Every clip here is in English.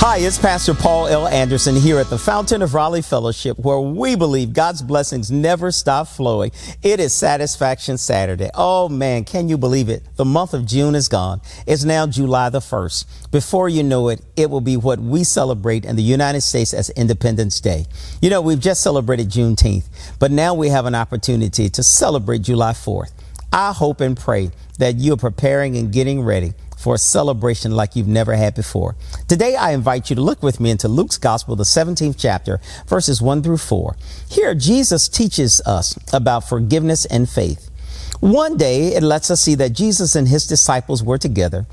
Hi, it's Pastor Paul L. Anderson here at the Fountain of Raleigh Fellowship, where we believe God's blessings never stop flowing. It is Satisfaction Saturday. Oh man, can you believe it? The month of June is gone. It's now July the 1st. Before you know it, it will be what we celebrate in the United States as Independence Day. You know, we've just celebrated Juneteenth, but now we have an opportunity to celebrate July 4th. I hope and pray that you're preparing and getting ready for a celebration like you've never had before. Today, I invite you to look with me into Luke's Gospel, the 17th chapter, verses 1 through 4. Here, Jesus teaches us about forgiveness and faith. One day, it lets us see that Jesus and his disciples were together,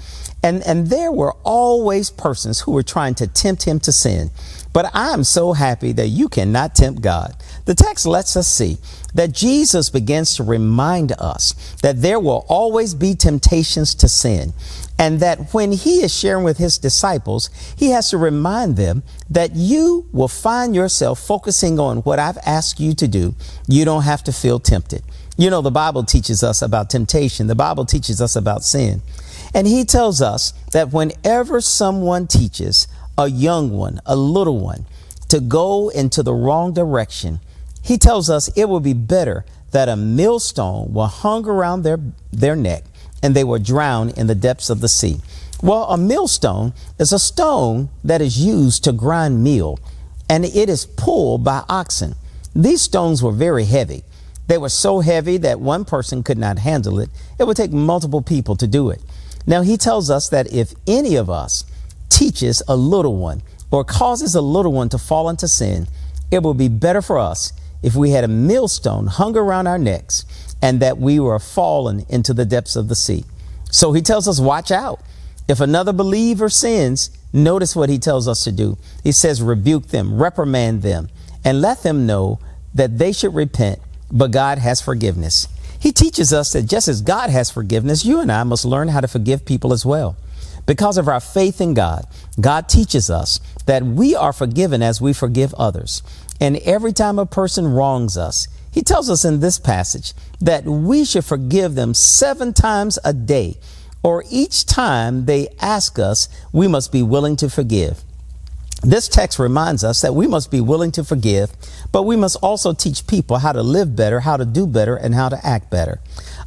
and there were always persons who were trying to tempt him to sin. But I'm so happy that you cannot tempt God. The text lets us see that Jesus begins to remind us that there will always be temptations to sin, and that when he is sharing with his disciples, he has to remind them that you will find yourself focusing on what I've asked you to do. You don't have to feel tempted. You know, the Bible teaches us about temptation. The Bible teaches us about sin. And he tells us that whenever someone teaches a young one, a little one, to go into the wrong direction, he tells us it will be better that a millstone will hung around their neck and they will drown in the depths of the sea. Well, a millstone is a stone that is used to grind meal, and it is pulled by oxen. These stones were very heavy. They were so heavy that one person could not handle it. It would take multiple people to do it. Now, he tells us that if any of us teaches a little one or causes a little one to fall into sin, it will be better for us if we had a millstone hung around our necks and that we were fallen into the depths of the sea. So he tells us, watch out. If another believer sins, notice what he tells us to do. He says, rebuke them, reprimand them, and let them know that they should repent, but God has forgiveness. He teaches us that just as God has forgiveness, you and I must learn how to forgive people as well. Because of our faith in God, God teaches us that we are forgiven as we forgive others. And every time a person wrongs us, he tells us in this passage that we should forgive them 7 times a day, or each time they ask us, we must be willing to forgive. This text reminds us that we must be willing to forgive, but we must also teach people how to live better, how to do better, and how to act better.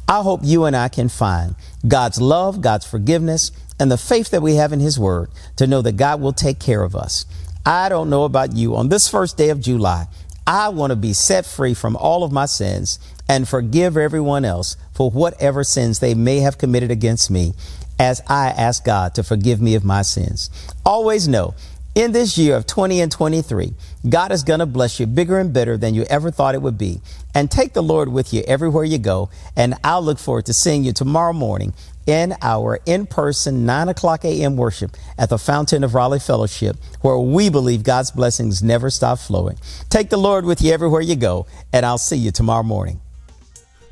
I hope you and I can find God's love, God's forgiveness, and the faith that we have in his word to know that God will take care of us. I don't know about you. On this first day of July, I want to be set free from all of my sins and forgive everyone else for whatever sins they may have committed against me, as I ask God to forgive me of my sins. Always know, in this year of 2023, God is going to bless you bigger and better than you ever thought it would be. And take the Lord with you everywhere you go. And I'll look forward to seeing you tomorrow morning in our in-person 9 o'clock a.m. worship at the Fountain of Raleigh Fellowship, where we believe God's blessings never stop flowing. Take the Lord with you everywhere you go, and I'll see you tomorrow morning.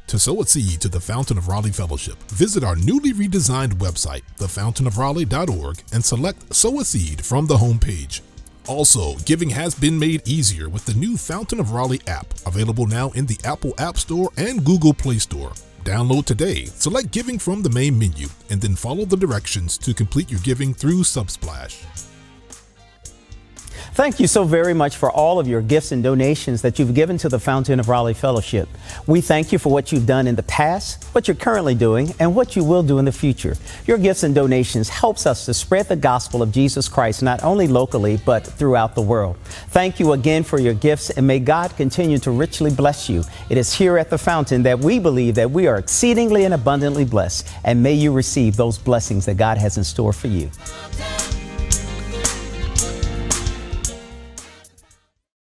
To sow a seed to the Fountain of Raleigh Fellowship, visit our newly redesigned website, thefountainofraleigh.org, and select Sow a Seed from the homepage. Also, giving has been made easier with the new Fountain of Raleigh app, available now in the Apple App Store and Google Play Store. Download today, select Giving from the main menu, and then follow the directions to complete your giving through Subsplash. Thank you so very much for all of your gifts and donations that you've given to the Fountain of Raleigh Fellowship. We thank you for what you've done in the past, what you're currently doing, and what you will do in the future. Your gifts and donations helps us to spread the gospel of Jesus Christ, not only locally, but throughout the world. Thank you again for your gifts, and may God continue to richly bless you. It is here at the Fountain that we believe that we are exceedingly and abundantly blessed, and may you receive those blessings that God has in store for you.